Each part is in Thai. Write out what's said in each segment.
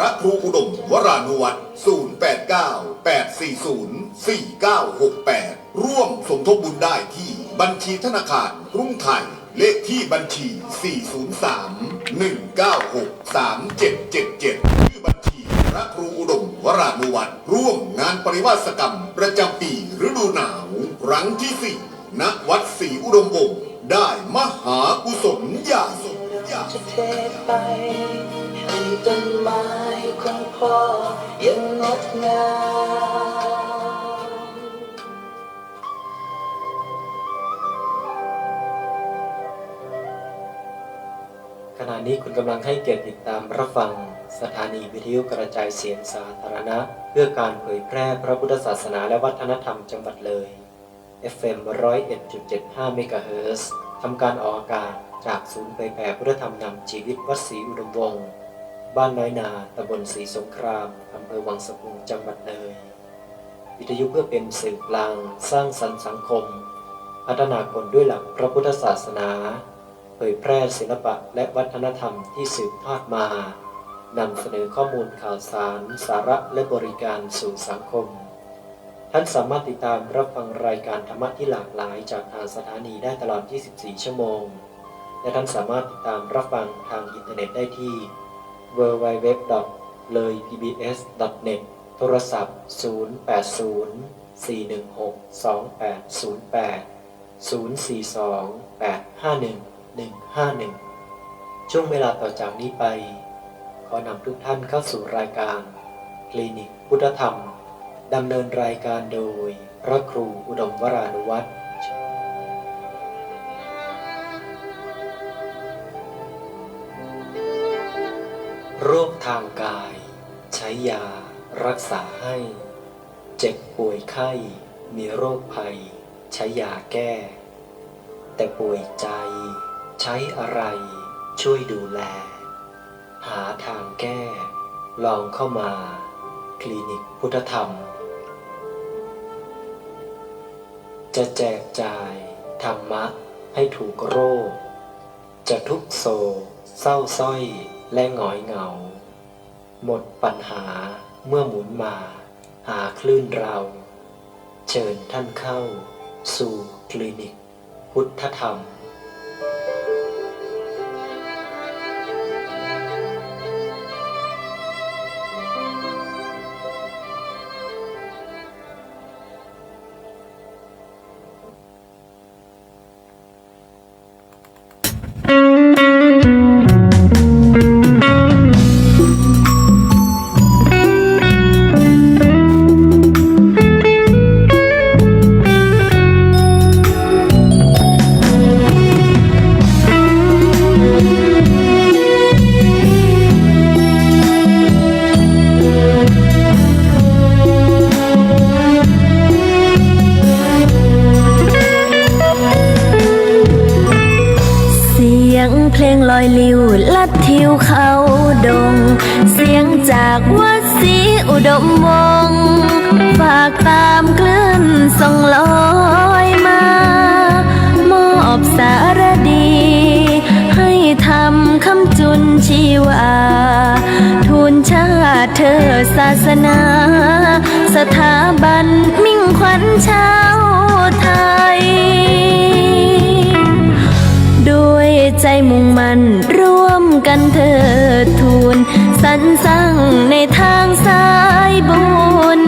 พระครูอุดมวรานุวัตร0898404968 ร่วมสมทบบุญได้ที่บัญชีธนาคารกรุงไทยเลขที่บัญชี 403-196-3777 ชื่อบัญชีพระครูอุดมวรานุวัตรร่วมงานปริวาสกรรมประจำปีฤดูหนาวครั้งที่ 4 ณ วัดศรีอุดมวงศ์ได้มหากุศลใหญ่จะเทไปให้ต้นไม้ของพ่อยังงดงามขณะนี้คุณกำลังให้เกียรติติดตามรับฟังสถานีวิทยุกระจายเสียงสาธารณะเพื่อการเผยแพร่พระพุทธศาสนาและวัฒนธรรมจังหวัดเลย FM 101.75 เมกะเฮิรตซ์ทำการออกอากาศจากศูนย์เผยแผ่พุทธธรรมนำชีวิตวัดศรีอุดมวงศ์บ้านน้อยนาตำบลศรีสงครามอำเภอวังสะพุงจังหวัดเลยวิทยุเพื่อเป็นสื่อกลางสร้างสรรค์สังคมพัฒนาคนด้วยหลักพระพุทธศาสนาเผยแพร่ศิลปะและวัฒนธรรมที่สืบทอดมานำเสนอข้อมูลข่าวสารสาระและบริการสู่สังคมท่านสามารถติดตามรับฟังรายการธรรมะที่หลากหลายจากทางสถานีได้ตลอด 24 ชั่วโมงและท่านสามารถติดตามรับฟังทางอินเทอร์เน็ตได้ที่ www.leipbs.net โทรศัพท์ 080-416-2808-042-851-151 ช่วงเวลาต่อจากนี้ไปขอนำทุกท่านเข้าสู่รายการคลินิกพุทธธรรมดำเนินรายการโดยพระครูอุดมวรานุวัตรโรคทางกายใช้ยารักษาให้เจ็บป่วยไข้มีโรคภัยใช้ยาแก้แต่ป่วยใจใช้อะไรช่วยดูแลหาทางแก้ลองเข้ามาคลินิกพุทธธรรมจะแจกจ่ายธรรมะให้ถูกโรคจะทุกโศกเศร้าส้อยและหงอยเหงาหมดปัญหาเมื่อหมุนมาหาคลื่นเราเชิญท่านเข้าสู่คลินิกพุทธธรรมเพลงลอยลิวลัดทิวเขาดงเสียงจากวัดศรีอุดมวงศ์ฝากตามคลื่นส่งลอยมามอบสารดีให้ทำคำจุนชีวาทูลชาติเธอศาสนาสถาบันมิ่งขวัญชาวไทยด้วยใจมุ่งมั่นร่วมกันเถิดทูลสรรสร้างในทางสายบุญ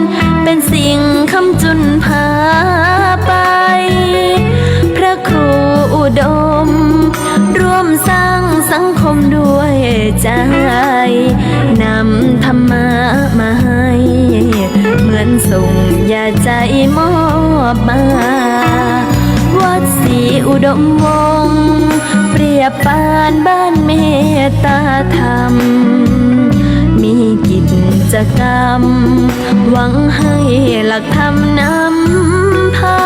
เป็นสิ่งคำจุนพาไปพระครูอุดมร่วมสร้างสังคมด้วยใจนำธรรมะมาให้เหมือนส่งยาใจมอบมาวัดศรีอุดมวงศ์เปรียบปานบ้านเมตตาธรรมมีกิจกรรมหวังให้หลักธรรมนำพา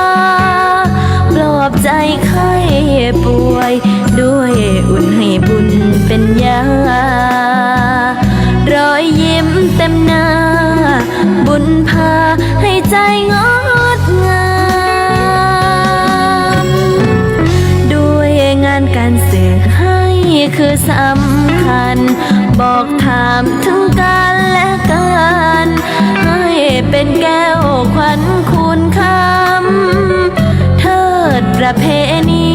ปลอบใจไข้ป่วยด้วยอุ่นให้บุญเป็นยารอยยิ้มเต็มหน้าบุญพาให้ใจงดงามด้วยงานการเสกให้ คือสำคัญ บอกถามถึงกันและกันให้เป็นแก้วขวัญคุณคำเทิดประเพณี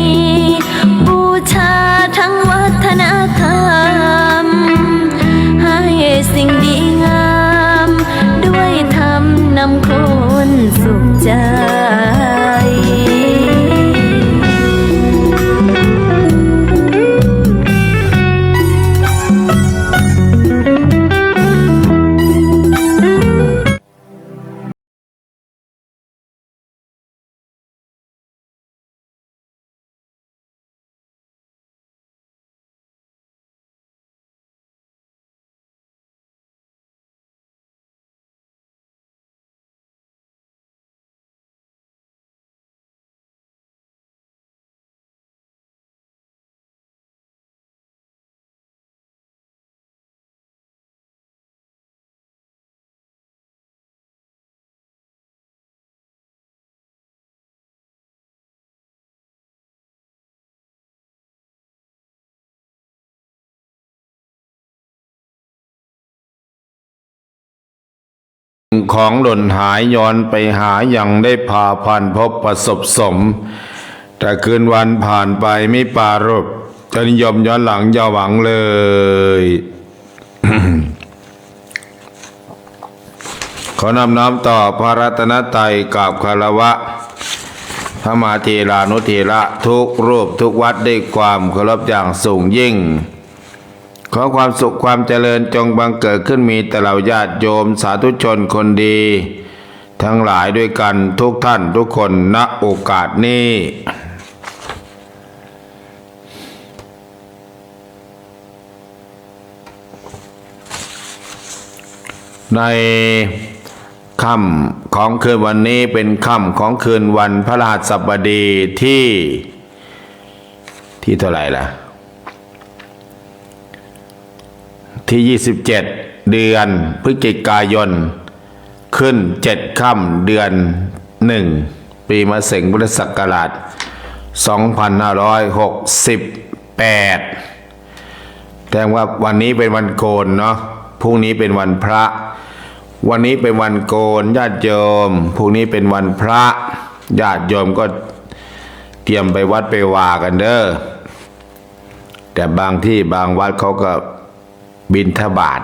บูชาทั้งวัฒนธรรมให้สิ่งดีงามด้วยธรรมนำคนสุขใจ ของหล่นหายย้อนไปหายังได้พาพันพบประสบสม แต่คืนวันผ่านไปไม่ปรารภจะนิยมย้อนหลังอย่าหวังเลย ขอนำน้อมต่อพระรัตนตรัยกราบคารวะพระมหาเถรานุเถระทุกรูปทุกวัดด้วยความเคารพอย่างสูงยิ่ง ขอความสุขความเจริญจงบังเกิดขึ้นมีแต่เหล่าญาติโยมสาธุชนคนดี ทั้งหลายด้วยกันทุกท่านทุกคนณโอกาสนี้ในค่ำของคืนวันนี้เป็นค่ำของคืนวันพฤหัสบดีที่เท่าไหร่ล่ะที่27เดือนพฤศจิกายนขึ้น7ค่ำเดือน1ปีมะเสงพุทธศักราช2568แต่ว่าวันนี้เป็นวันโกนเนาะพรุ่งนี้เป็นวันพระวันนี้เป็นวันโกนญาติโยมพรุ่งนี้เป็นวันพระญาติโยมก็เตรียมไปวัดไปวากันเด้อแต่บางที่บางวัดเขาก็บิณฑบาต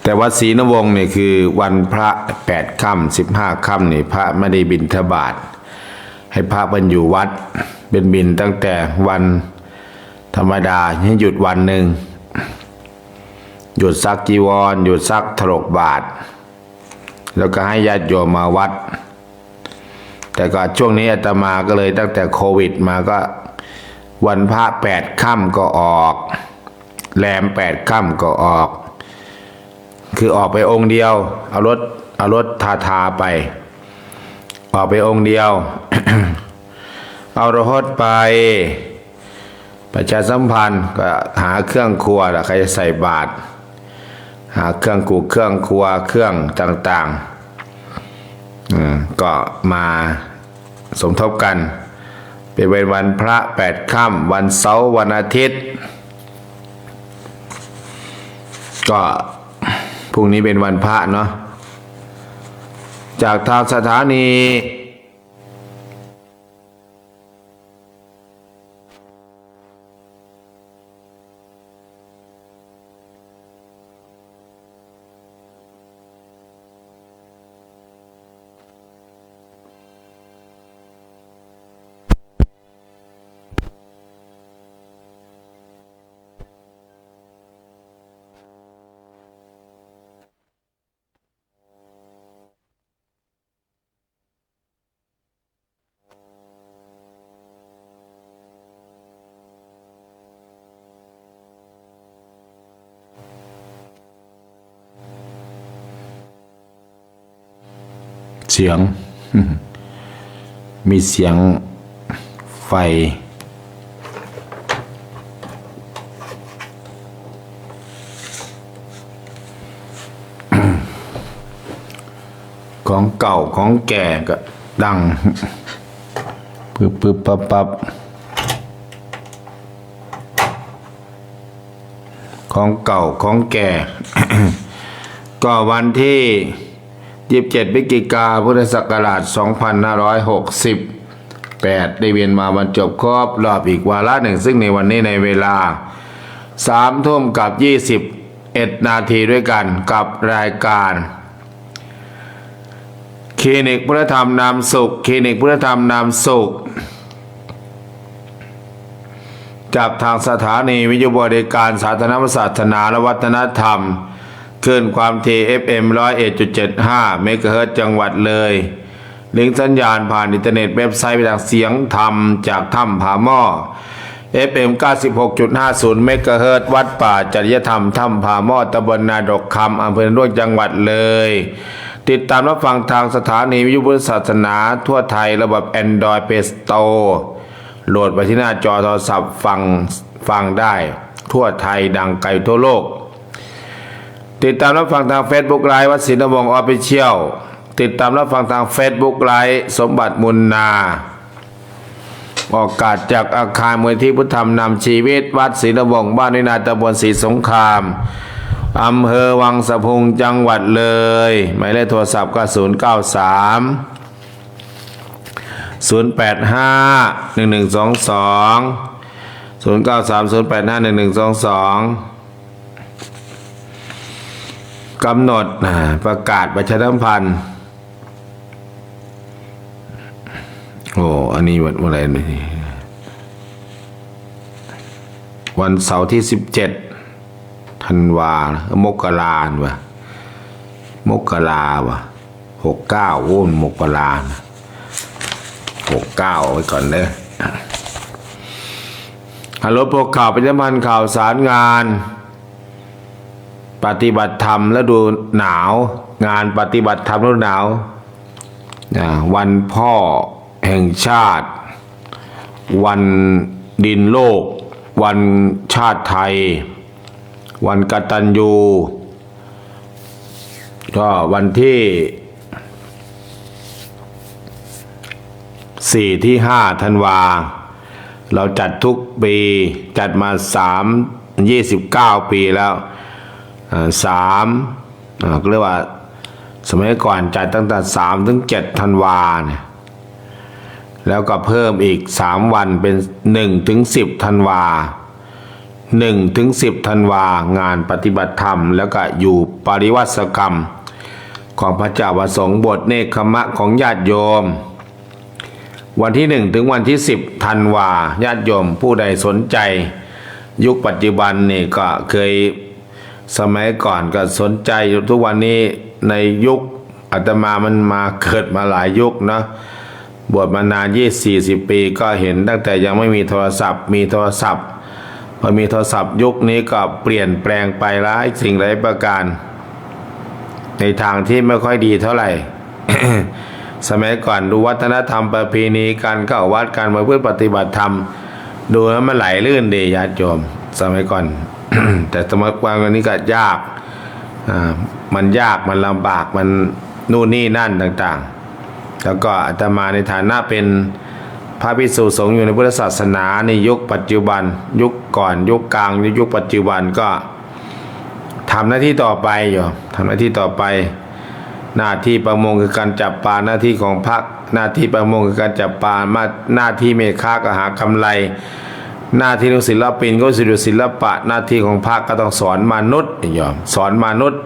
แต่วัดศรีนวงศ์เนี่ยคือวันพระ8ค่ำ15ค่ำนี่พระไม่ได้บิณฑบาตให้พระบรรอยู่วัดเป็นบิณตั้งแต่วันธรรมดาให้หยุดวันหนึ่งหยุดซักจีวรหยุดซักถลกบาทแล้วก็ให้ญาติโยมมาวัดแต่ก็ช่วงนี้อาตมาก็เลยตั้งแต่โควิดมาก็วันพระ8ค่ำก็ออกแรม8ค่ำก็ออกคือออกไปองค์เดียวเอารถทาไปออกไปองค์เดียว เอารถไปประชาสัมพันธ์ก็หาเครื่องครัวแล้วใครจะใส่บาตรหาเครื่องกูเครื่องครัวเครื่องต่างๆก็มาสมทบกันเป็นวันพระ8ค่ำวันเสาร์วันอาทิตย์ก็พรุ่งนี้เป็นวันพระเนาะจากทางสถานี เสียง มีเสียงไฟของเก่าของแก่ก็ดังปึ๊บปั๊บ ของเก่าของแก่ ก็วันที่27พฤศจิกายนพุทธศักราช2568ได้เวียนมาบรรจบครบรอบอีกวาระหนึ่งซึ่งในวันนี้ในเวลา3 ทุ่มกับ21 นาทีด้วยกันกับรายการคลินิกพุทธธรรมนามสุขคลินิกพุทธธรรมนามสุขจากทางสถานีวิทยุบริการสาธารณศาสนาและวัฒนธรรมคลื่นความถี่ FM 101.75 เมกะเฮิรตซ์จังหวัดเลยลิงก์สัญญาณผ่านอินเทอร์เน็ตเว็บไซต์ไปทางเสียงธรรมจากถ้ำผาหม้อ FM 96.50 เมกะเฮิรตซ์วัดป่าจริยธรรมถ้ำผาหม้อตำบลนาดกคำอำเภอร่วงจังหวัดเลยติดตามรับฟังทางสถานีวิทยุพุทธศาสนาทั่วไทยระบบ Android Play Store โหลดไปที่หน้าจอโทรศัพท์ฟังได้ทั่วไทยดังไกลทั่วโลกติดตามรับฟังทาง Facebook ไลฟ์วัดศรีนวงศ์ออฟฟิเชียลติดตามรับฟังทาง Facebook ไลฟ์สมบัติมุนนาออกอากาศจากอาคารมูลที่พุทธธรรมนำชีวิตวัดศรีนวงศ์บ้านวินาตำบลศรีสงครามอำเภอวังสะพุงจังหวัดเลยหมายเลขโทรศัพท์ก็093 085-1122 กำหนดประกาศประชาสัมพันธ์อันนี้วันอะไรนี่วันเสาร์ที่17 ธันวามกราคมมกราคม69มกราคม69ไว้ก่อนเลยฮัลโหลพวกข่าวประชาสัมพันธ์ข่าวสารงานปฏิบัติธรรมฤดูหนาวงานปฏิบัติธรรมฤดูหนาววันพ่อแห่งชาติวันดินโลกวันชาติไทยวันกตัญญูก็วันที่4 ที่ 5 ธันวาเราจัดทุกปีจัดมา29 ปีแล้วก็เรียกว่าสมัยก่อนจัดตั้งแต่3 ถึง 7 ธันวาเนี่ยแล้วก็เพิ่มอีก3 วันเป็น1 ถึง 10 ธันวา1 ถึง 10 ธันวางานปฏิบัติธรรมแล้วก็อยู่ปริวัติกรรมของพระเจ้าประสงค์บทเนกขมะของญาติโยมวันที่1 ถึงวันที่10 ธันวาญาติโยมผู้ใดสนใจยุคปัจจุบันนี่ก็เคยสมัยก่อนก็สนใจอยู่ทุกวันนี้ในยุคอาตมามันมาเกิดมาหลายยุคนะบวชมานาน40 ปีก็เห็นตั้งแต่ยังไม่มีโทรศัพท์มีโทรศัพท์พอมีโทรศัพท์ยุคนี้ก็เปลี่ยนแปลงไปหลายสิ่งหลายประการในทางที่ไม่ค่อยดีเท่าไหร่ สมัยก่อนดูวัฒนธรรมประเพณีการเข้าวัดการมาเพื่อปฏิบัติธรรมดูแล้วมันไหลลื่นดีญาติโยมสมัยก่อน แต่สมัยวันนี้ก็ยากมันยากมันลำบากมันนู่นนี่นั่นต่างๆแล้วก็อาตมาในฐานะเป็นพระภิกษุสงฆ์อยู่ในพุทธศาสนาในยุคปัจจุบันยุคก่อนยุคกลางยุคปัจจุบันก็ทำหน้าที่ต่อไปอยู่ทำหน้าที่ต่อไปหน้าที่ประมงคือการจับปลาหน้าที่ของพระหน้าที่ประมงคือการจับปลาหน้าที่เมฆาก็หากำไรหน้าที่ของศิลปินก็ศิลปะหน้าที่ของพระก็ต้องสอนมนุษย์ยอมสอนมนุษย์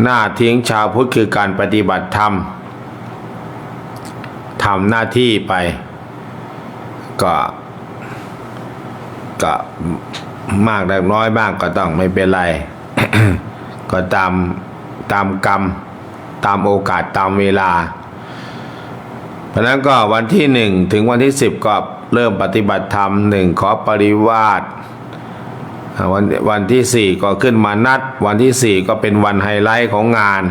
หน้าที่ของชาวพุทธคือการปฏิบัติธรรมทำหน้าที่ไปก็มากได้น้อยบ้างก็ต้องไม่เป็นไร ก็ตามกรรมตามโอกาสตามเวลาเพราะนั้นก็วันที่1 ถึงวันที่10ก็เริ่มปฏิบัติธรรม1ขอปริวาสวันที่4ก็ขึ้นมานัดวันที่4ก็เป็นวันไฮไลท์ของงาน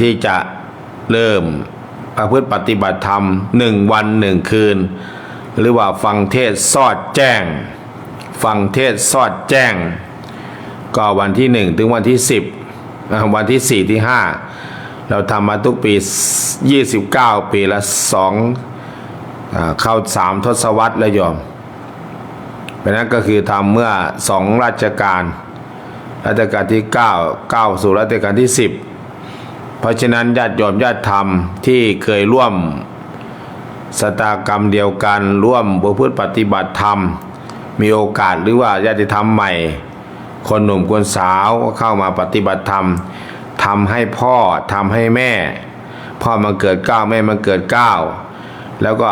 ที่จะเริ่มประพฤติปฏิบัติธรรม1 วัน 1 คืนหรือว่าฟังเทศน์สอดแจ้งฟังเทศน์สอดแจ้งก็วันที่1 ถึงวันที่10วันที่4 ที่ 5เราทำมาทุกปี29 ปีละเข้า3 ทศวรรษแล้วโยม เพราะนั้นก็คือทำเมื่อ2รัชกาลที่9ก้าวสู่รัชกาลที่10เพราะฉะนั้นญาติโยมญาติธรรมที่เคยร่วมชะตากรรมเดียวกันร่วมประพฤติปฏิบัติธรรมมีโอกาสหรือว่าญาติธรรมใหม่คนหนุ่มคนสาวก็เข้ามาปฏิบัติธรรมทำให้พ่อทำให้แม่พ่อมาเกิดเก้าแม่มาเกิดเก้าแล้วก็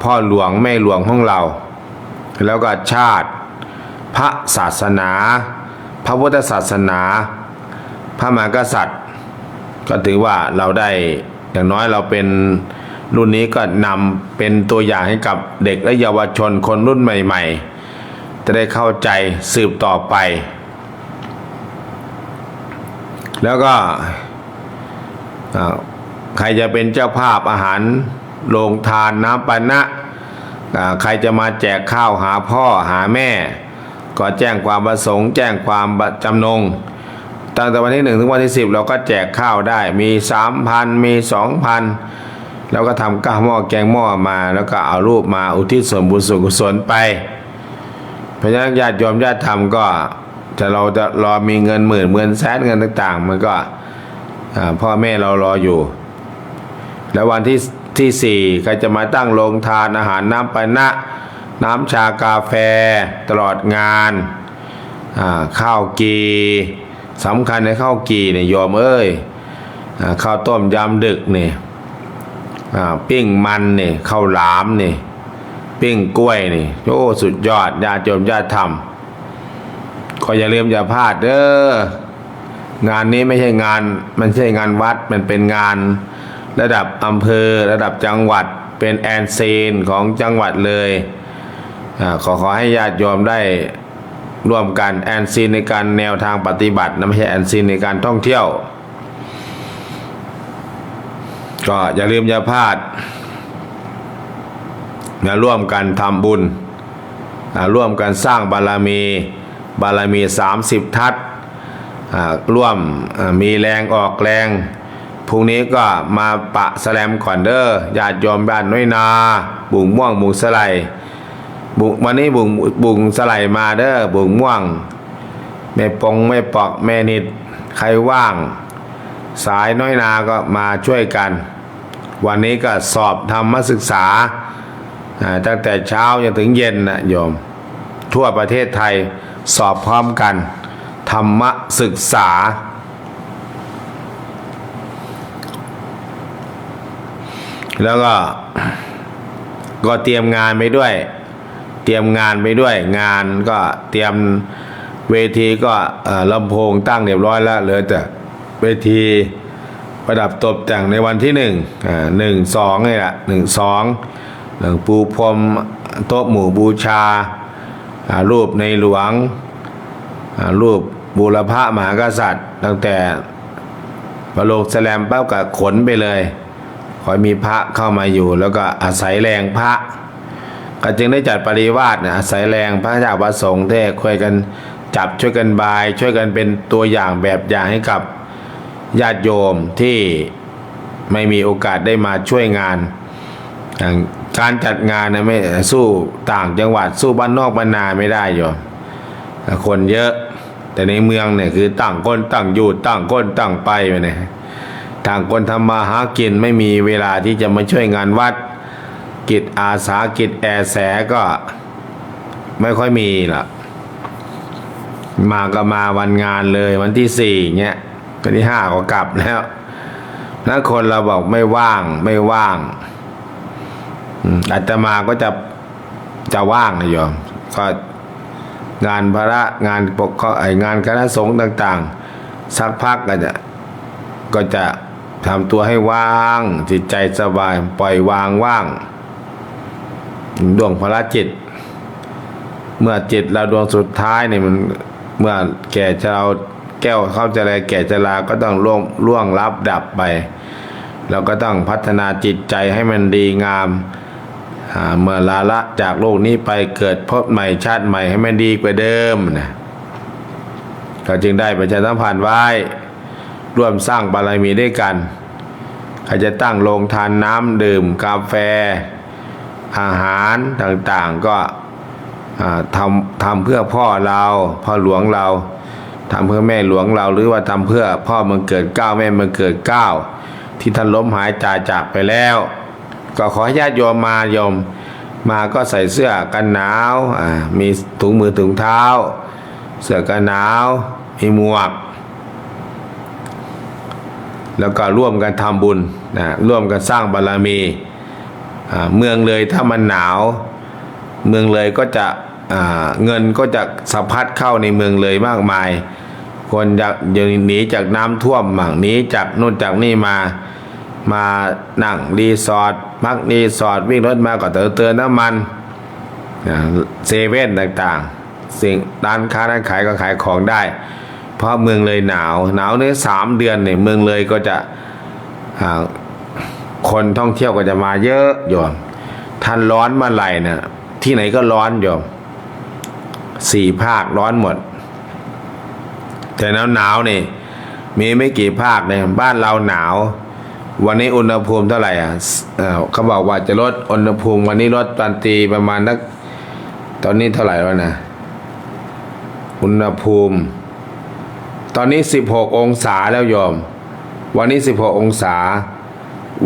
พ่อหลวงแม่หลวงของเราแล้วก็ชาติพระศาสนาพระพุทธศาสนาพระมหากษัตริย์ก็ถือว่าเราได้อย่างน้อยเราเป็นรุ่นนี้ก็นำเป็นตัวอย่างให้กับเด็กและเยาวชนคนรุ่นใหม่ๆจะได้เข้าใจสืบต่อไปแล้วก็ใครจะเป็นเจ้าภาพอาหารโรงทานน้ำปานะใครจะมาแจกข้าวหาพ่อหาแม่ก็แจ้งความประสงค์แจ้งความจำนงตั้งแต่วันที่1ถึงวันที่10เราก็แจกข้าวได้มี 3,000 มี 2,000 แล้วก็ทำข้าวหม้อแกงหม้อมาแล้วก็เอารูปมาอุทิศส่วนบุญส่วนกุศลไปเพราะฉะนั้นญาติโยมญาติธรรมก็เราจะรอมีเงินหมื่นเงินแสนเงินต่างๆมันก็พ่อแม่เรารออยู่แล้ววันที่4ใครจะมาตั้งโรงทานอาหารน้ำปานะน้ำชากาแฟตลอดงานข้าวกีสำคัญในข้าวกีเนี่ยโยมเอ้ยข้าวต้มยำดึกนี่ปิ้งมันนี่ข้าวหลามนี่ปิ้งกล้วยนี่โอ้สุดยอดญาติโยมญาติธรรมก็อย่าลืมอย่าพลาดเด้องานนี้ไม่ใช่งานมันไม่ใช่งานวัดมันเป็นงานระดับอำเภอระดับจังหวัดเป็นแอนซีนของจังหวัดเลยขอให้ญาติโยมได้ร่วมกันแอนซีนในการแนวทางปฏิบัตินะไม่ใช่แอนซีนในการท่องเที่ยวก็อย่าลืมอย่าพลาดร่วมกันทำบุญร่วมกันสร้างบารมี30 ทัศร่วมมีแรงออกแรงพรุ่งนี้ก็มาปะแสลมก่อนเด้อญาติโยมบ้านน้อยนาบุ่งม่วงบุ่งสไลวันนี้บุ่งสไลมาเด้อบุ่งม่วงแม่ปองแม่ปอกแม่นิดใครว่างสายน้อยนาก็มาช่วยกันวันนี้ก็สอบธรรมศึกษาตั้งแต่เช้าจนถึงเย็นนะโยมทั่วประเทศไทยสอบพร้อมกันธรรมศึกษาแล้วก็เตรียมงานไปด้วยงานก็เตรียมเวทีก็ลำโพงตั้งเรียบร้อยแล้วเหลือแต่เวทีประดับตกแต่งในวันที่1 นี่แหละ1 2ปูพรมโต๊ะหมู่บูชารูปในหลวงรูปบูรพมหากษัตริย์ตั้งแต่พระโลกแสลมปั๊บก็ขนไปเลยขอมีพระเข้ามาอยู่แล้วก็อาศัยแรงพระก็จึงได้จัดปริวาสอาศัยแรงพระเจ้าประสงค์ที่ช่วยกันจับช่วยกันบายช่วยกันเป็นตัวอย่างแบบอย่างให้กับญาติโยมที่ไม่มีโอกาสได้มาช่วยงานการจัดงานนะไม่สู้ต่างจังหวัดสู้บ้านนอกบ้านนาไม่ได้โยมคนเยอะแต่ในเมืองเนี่ยคือต่างคนต่างอยู่ต่างคนต่างไปเนี่ยต่างคนทำมาหากินไม่มีเวลาที่จะมาช่วยงานวัดกิจอาสากิจแอแสก็ไม่ค่อยมีล่ะมาก็มาวันงานเลยวันที่4เงี้ยวันที่5ก็กลับแล้วนั้นคนเราบอกไม่ว่างอาตมาก็จะว่างนะโยมก็งานพระงานปกงานคณะสงฆ์ต่างๆสักพักก็จะทำตัวให้ว่างจิตใจสบายปล่อยวางว่างดวงพระจิตเมื่อจิตเราดวงสุดท้ายเนี่ยมันเมื่อแก่ชราแก้วเข้าจะแลแก่ชราก็ต้องล่วงลับดับไปเราก็ต้องพัฒนาจิตใจให้มันดีงามเมื่อลาละจากโลกนี้ไปเกิดพบใหม่ชาติใหม่ให้มันดีกว่าเดิมนะก็จึงได้ประชาสัมพันธ์ไว้ร่วมสร้างบารมีด้วยกันใครจะตั้งโรงทานน้ำดื่มกาแฟอาหารต่างๆก็ ทำเพื่อพ่อเราพ่อหลวงเราทำเพื่อแม่หลวงเราหรือว่าทำเพื่อพ่อเมืองเกิดเกล้าแม่เมืองเกิดเกล้าที่ท่านล้มหายตายจากไปแล้วก็ขอให้ญาติโยมมาโยมมาก็ใส่เสื้อกันหนาวมีถุงมือถุงเท้าเสื้อกันหนาวมีหมวกแล้วก็ร่วมกันทำบุญร่วมกันสร้างบารมีเมืองเลยถ้ามันหนาวเมืองเลยก็จะเงินก็จะสะพัดเข้าในเมืองเลยมากมายคนอยากหนีจากน้ำท่วมมั่งหนีจากนู่นจากนี่มานั่งรีสอร์ทพักรีสอร์ทวิ่งรถมาก็เติมน้ำมันเซเว่นต่างๆสิ่งร้านค้าร้านขายก็ขายของได้เพราะเมืองเลยหนาวเนี่ย3 เดือนเนี่ยเมืองเลยก็จะคนท่องเที่ยวก็จะมาเยอะโยมท่านร้อนเมื่อไหร่เนี่ยที่ไหนก็ร้อนโยม4 ภาคร้อนหมดแต่หนาวนี่มีไม่กี่ภาคเนี่ยบ้านเราหนาววันนี้อุณหภูมิเท่าไหร่เขาบอกว่าจะลดอุณหภูมิวันนี้ลดตันตีประมาณนักตอนนี้เท่าไหร่แล้วนะอุณหภูมิตอนนี้16 องศาแล้วโยมวันนี้16 องศา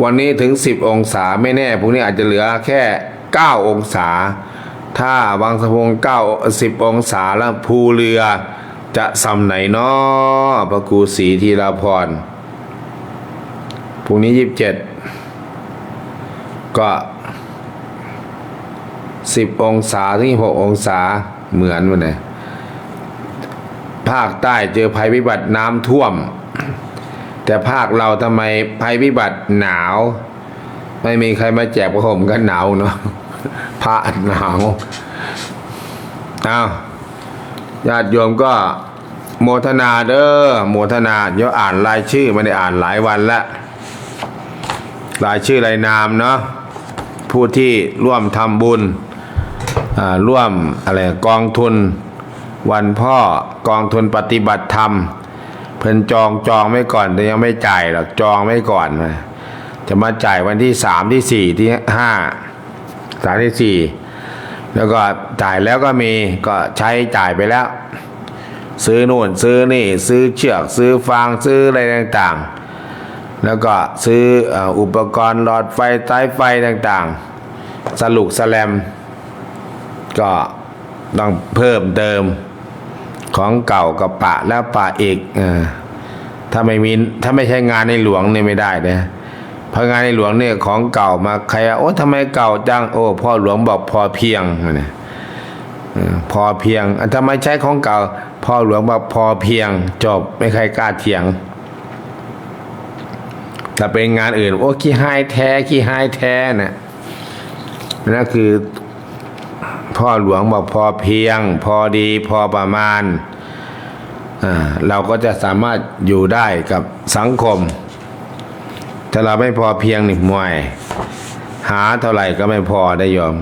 วันนี้ถึง10 องศาไม่แน่พรุ่งนี้อาจจะเหลือแค่9 องศาถ้าบางสะพุง10 องศาแล้วภูเรือจะสำไหนเนาะพระครูศรีธีรพรพรุ่งนี้27ก็10 องศาถึง6 องศาเหมือนมันนะภาคใต้เจอภัยพิบัติน้ำท่วมแต่ภาคเราทำไมภัยพิบัติหนาวไม่มีใครมาแจกผ้าห่มกันหนาวเนาะผ้าหนาวญาติโยมก็โมทนาเด้อโมทนาเดี๋ยวอ่านรายชื่อไม่ได้อ่านหลายวันแล้วรายชื่อรายนามเนาะผู้ที่ร่วมทำบุญร่วมกองทุนวันพ่อกองทุนปฏิบัติธรรมเพิ่นจองไว้ก่อนแต่ยังไม่จ่ายหรอกจองไว้ก่อนจะมาจ่ายวันที่3ที่4ที่5 3ที่4แล้วก็จ่ายแล้วก็มีก็ใช้จ่ายไปแล้วซื้อนู่นซื้อนี่ซื้อเชือกซื้อฟางซื้ออะไรต่างๆแล้วก็ซื้ออุปกรณ์หลอดไฟสายไฟต่างๆสลุกสแลมก็ต้องเพิ่มเติมของเก่ากับปะแล้วปะอีกถ้าไม่ใช่งานในหลวงนี่ไม่ได้นะเพราะงานในหลวงเนี่ยของเก่ามาใครโอ้ทำไมเก่าจังโอ้พ่อหลวงบอกพอเพียงนะพอเพียงทำไมใช้ของเก่าพ่อหลวงบอกพอเพียงจบไม่ใครกล้าเถียงแต่เป็นงานอื่นโอ้ขี้หายแท้นะนั่นคือพ่อหลวงบอกพอเพียงพอดีพอประมาณเราก็จะสามารถอยู่ได้กับสังคมถ้าเราไม่พอเพียงนี่มวยหาเท่าไหร่ก็ไม่พอได้ยอม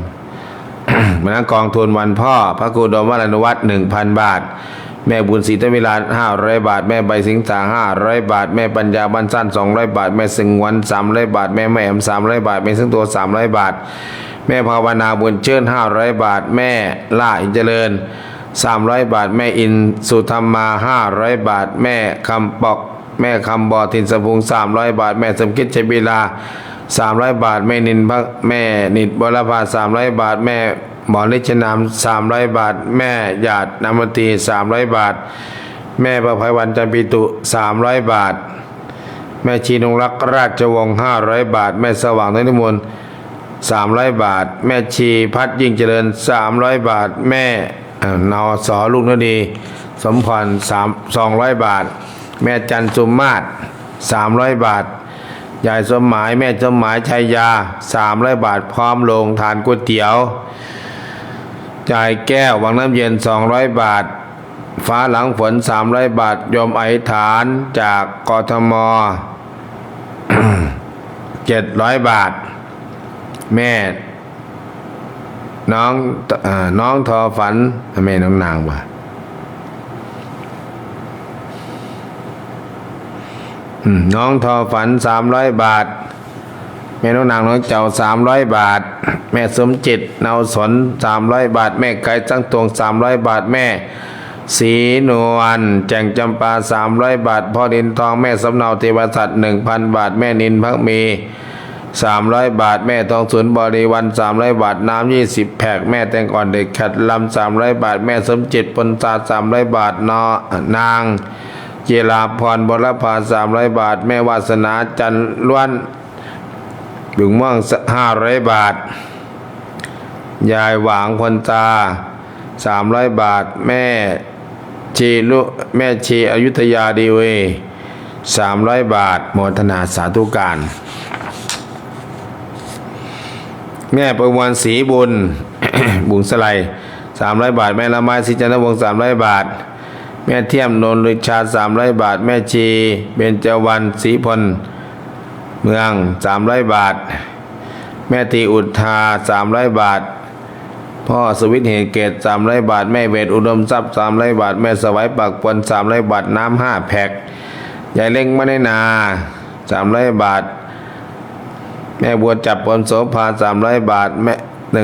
มันกองทุนวันพ่อพระครูดมวรนุวัฒน์ 1,000 บาทแม่บุญศรีทวิลา500 บาทแม่ใบสิงสา500 บาทแม่ปัญญาบ้านสั้น200 บาทแม่สิงวัน300 บาทแม่แอม300 บาทแม่ซึ่งตัว300 บาทแม่ภาวนาบุญเชิญ500 บาทแม่ล่าอินเจริญ300 บาทแม่อินสุธรรมา500 บาทแม่คำปอกแม่คำบอทินสพุง300 บาทแม่สมคิดชัยบิลา300 บาทแม่นินบรพา300 บาทแม่หมอฤชนาม300 บาทแม่หยาดนามตี300 บาทแม่ประภัยวันจันปิตุ300 บาทแม่ชีนงรักราชวงศ์500 บาทแม่สว่างนิมนต์300 บาทแม่ชีพัดยิ่งเจริญ300 บาทแม่นอสอลูกนดีสมพร200 บาทแม่จันสุมาศ300 บาทยายสมหมายแม่สมหมายชัยยา300 บาทพร้อมลงทานก๋วยเตี๋ยวจ่ายแก้ววังน้ำเย็น200 บาทฟ้าหลังฝน300 บาทโยมอธิษฐานจากกทม 700 บาทแม่น้องทอฝันแม่น้องนางว่ะน้องทอฝัน300 บาทแม่ ม่น้องนางน้องเจ้า300 บาท แม่สมจิตเนาสน300 บาท แม่ไก่จังตวง300 บาท แม่สีนวลแจงจำปา300 บาทพ่อดินทองแม่สำเนาเทวสัตว์ 1,000 บาท แม่นินพักมี300 บาท แม่ทองสุนบริวัน300 บาทน้ำ20 แพ็คแม่แตงอ่อนเด็กขัดลำ300 บาท แม่สมจิตปนตา300 บาทนางเจราพรบรพา300 บาท แม่วาสนาจันล้วนบึงม่วง500 บาท ยายหวางพนตา300 บาท แม่ชีอยุธยาดีเว300 บาทโมทนาสาธุการ แม่ประมวลศรีบุญ บุญสไล300 บาท แม่ละไม้ศรีจันทวงศ์300 บาท แม่เทียมนนท์ฤชา300 บาท แม่ชีเบญจวรรณศรีพลเมือง300 บาท แม่ตีอุทา300 บาท พ่อสวิทย์เหตุเกต300 บาท แม่เวทอุดมทรัพย์300 บาท แม่สวัยปักปน300 บาทน้ำ5 แพ็คยายเล่งมณีนา300 บาท แม่บัวจับปนโสภา300 บาท แม่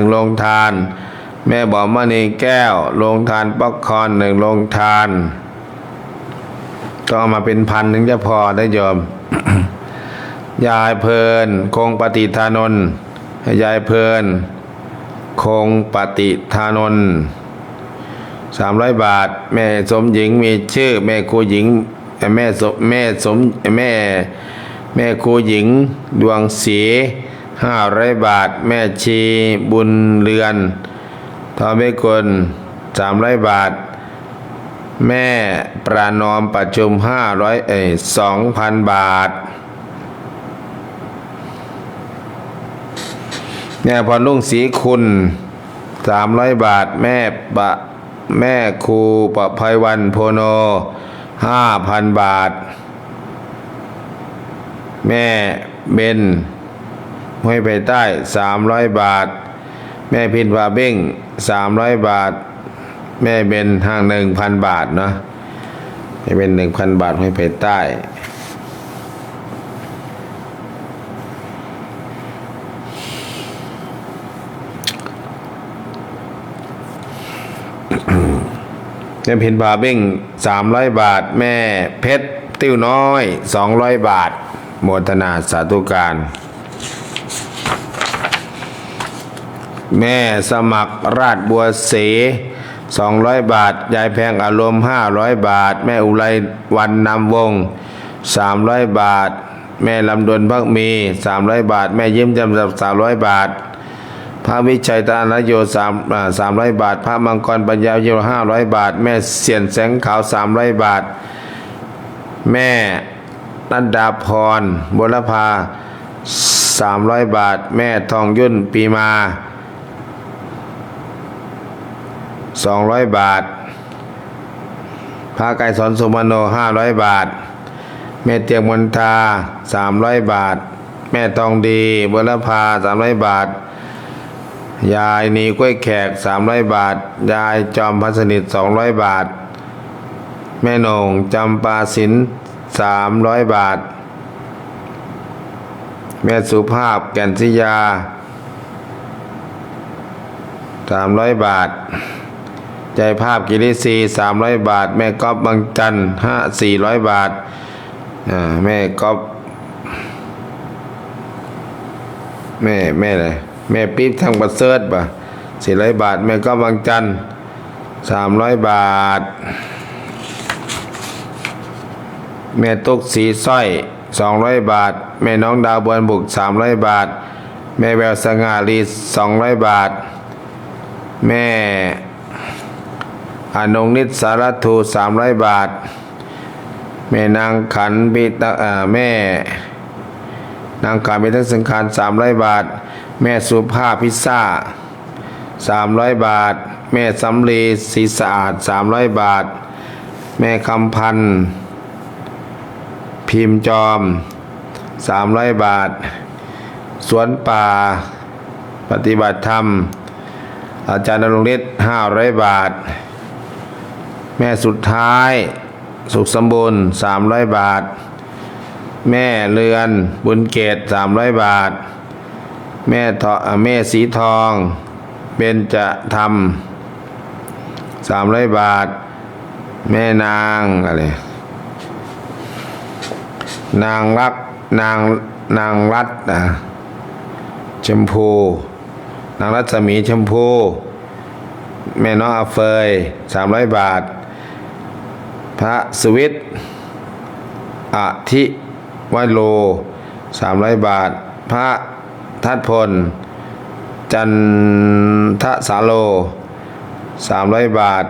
1โรงทาน แม่บ่อมณีแก้วโรงทานป๊อกคอน1โรงทานต้องเอามาเป็นพันถึงจะพอได้โยม ยายเพลินคงปฏิทานนท์ยายเพลินคงปฏิทานนท์300 บาท แม่สมหญิงมีชื่อแม่ครูหญิงแม่ครูหญิงดวงศรี500 บาท แม่ชีบุญเรือนทอเมกุล300 บาท แม่ประนอมประชุม2,000 บาท แม่พรลุ่งศรีคุณ300 บาท แม่ครูประภัยวันโพโน5,000 บาท แม่เบนห้วยไปใต้300 บาท แม่พินพาเบ้ง300 บาท แม่เบนห่าง 1,000 บาทเนาะแม่เบน 1,000 บาทห้วยไปใต้ แม่พินพาเบ้ง300 บาท แม่เพชรติ้วน้อย200 บาทโมทนาสาธุการ แม่สมัครราชบัวเส200 บาท ยายแพงอารมณ์500 บาท แม่อุไรวันนำวง300 บาท แม่ลำดวนพักมี300 บาท แม่ยิ้มจำสับ300 บาท พระวิชัยตาลโย300 บาท พระมังกรปัญญาโย500 บาท แม่เสียนแสงขาว300 บาท แม่นันดาพรบุรพา300 บาท แม่ทองยุ่นปีมา200 บาท พระไก่สอนสุมโน500 บาท แม่เตียงมนทา300 บาท แม่ทองดีบุรพา300 บาท ยายนีกล้วยแขก300 บาท ยายจอมพัสนิท200 บาท แม่นงจำปาสิน300 บาท แม่สุภาพแก่นศิยา300 บาท ใจภาพกิริศรี300 บาท แม่ก๊อฟบางจันทร์400 บาทแม่ก๊อฟแม่เลยแม่ปิ๊บทางประเสริฐป่ะ400 บาท แม่ก๊อฟบางจันทร์300 บาท แม่ตุกสีสร้อย200 บาท แม่น้องดาวบวนบุก300 บาท แม่แววสง่าลี200 บาท แม่อนงนิดสารทู300 บาท แม่นางขันบิตแม่นางขันบิตสังขาร300 บาท แม่สุภาพพิซซ่า300 บาท แม่สำลีศรีสะอาด300 บาท แม่คำพันธ์พิมพ์จอม300 บาท สวนป่าปฏิบัติธรรมอาจารย์ณรงค์ฤทธิ์500 บาท แม่สุดท้ายสุขสมบูรณ์300 บาท แม่เรือนบุญเกต300 บาท แม่สีทองเบญจธรรม300 บาท แม่นางอะไรนางรักนางรัตชมพูนางรัศมีชมพูแม่น้องอาเฟย300 บาท พระสวิทย์อธิวโร300 บาท พระทัดพลจันทสาโล300 บาท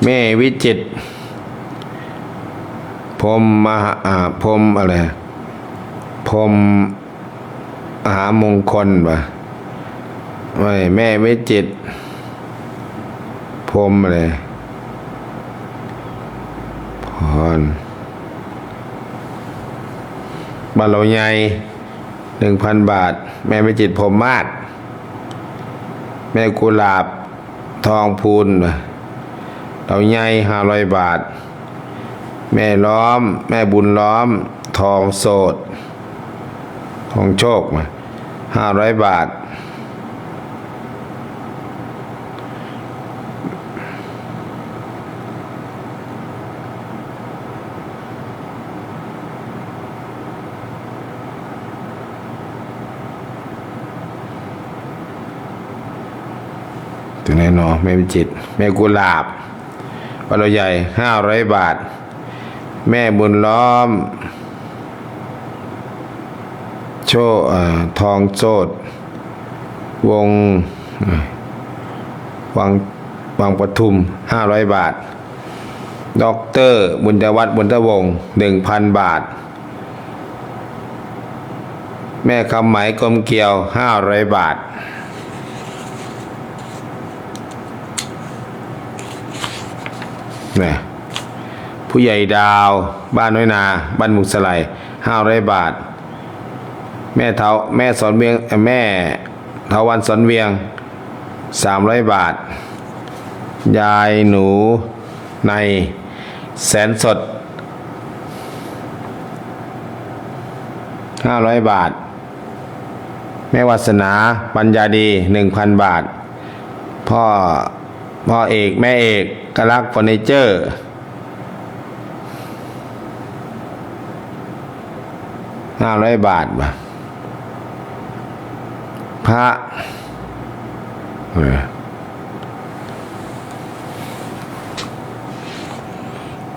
แม่วิจิตรพรหมพรหมอะไรพรหมมหามงคลป่ะไม่แม่วิจิตรพรหมอะไรพรบาโลใหญ่ 1,000 บาท แม่วิจิตรพรหมมาศแม่กุหลาบทองพูนป่ะเราใหญ่500 บาท แม่ล้อมแม่บุญล้อมทองโสดทองโชคมา500 บาท ถึงไหนเนาะแม่วิจิตรแม่กุหลาบวัดเราใหญ่500 บาท แม่บุญล้อมทองโสดวงวังปทุม500 บาทด็อกเตอร์บุญยวัฒน์บุญทวงศ์ 1,000 บาท แม่คำไหมกลมเกลียว500 บาทเนี่ยผู้ใหญ่ดาวบ้านน้อยนาบ้านมุกสไล500 บาท แม่สอนเวียงแม่เทาวันสอนเวียง300 บาท ยายหนูในแสนสด500 บาท แม่วาสนาปัญญาดี 1,000 บาท พ่อเอกแม่เอกกลักเฟอร์นิเจอร์500 บาทบ่พระ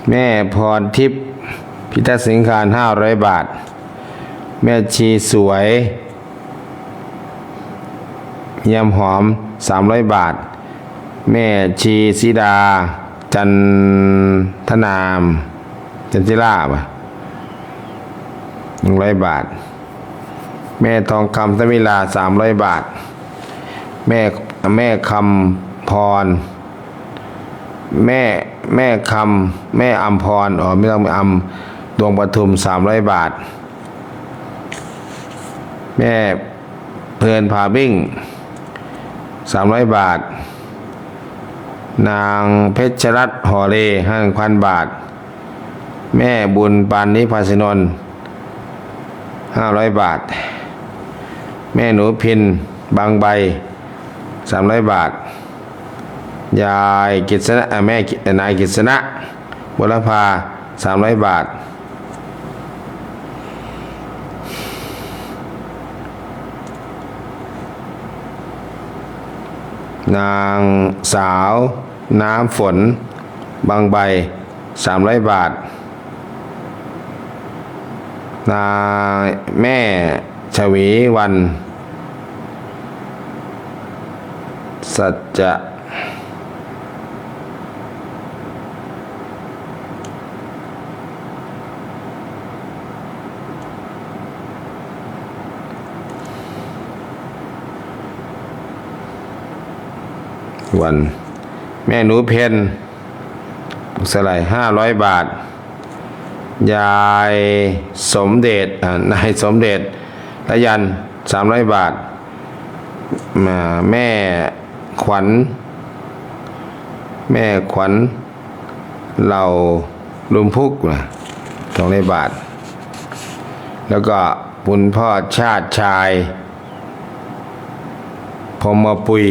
แม่พรทิพย์พิทักษ์สิงคาร500 บาท แม่ชีสวยเยี่ยมหอม300 บาท แม่ชีสีดาจันทนามจันทิราบ100 บาท แม่ทองคำสมิลา300 บาท แม่คำพรแม่คำแม่อัมพรไม่ต้องอัมดวงปทุม300 บาท แม่เพลินพาบิ้ง300 บาท นางเพชรรัตน์หอเล1,000 บาท แม่บุญปานนิพาสินนท์500 บาท แม่หนูพินบางใบ300 บาท ยายกิษณะแม่นายกิษณะบุรพา300 บาท นางสาวน้ำฝนบางใบ300 บาท นายแม่ชวีวันสัจจะวันแม่หนูเพนสไล500 บาท ยายสมเด็จนายสมเด็จละยัน300 บาท แม่ขวัญ แม่ขวัญเหล่าลุมพุกนะ200 บาท แล้วก็คุณพ่อชาติชายพรหมปุย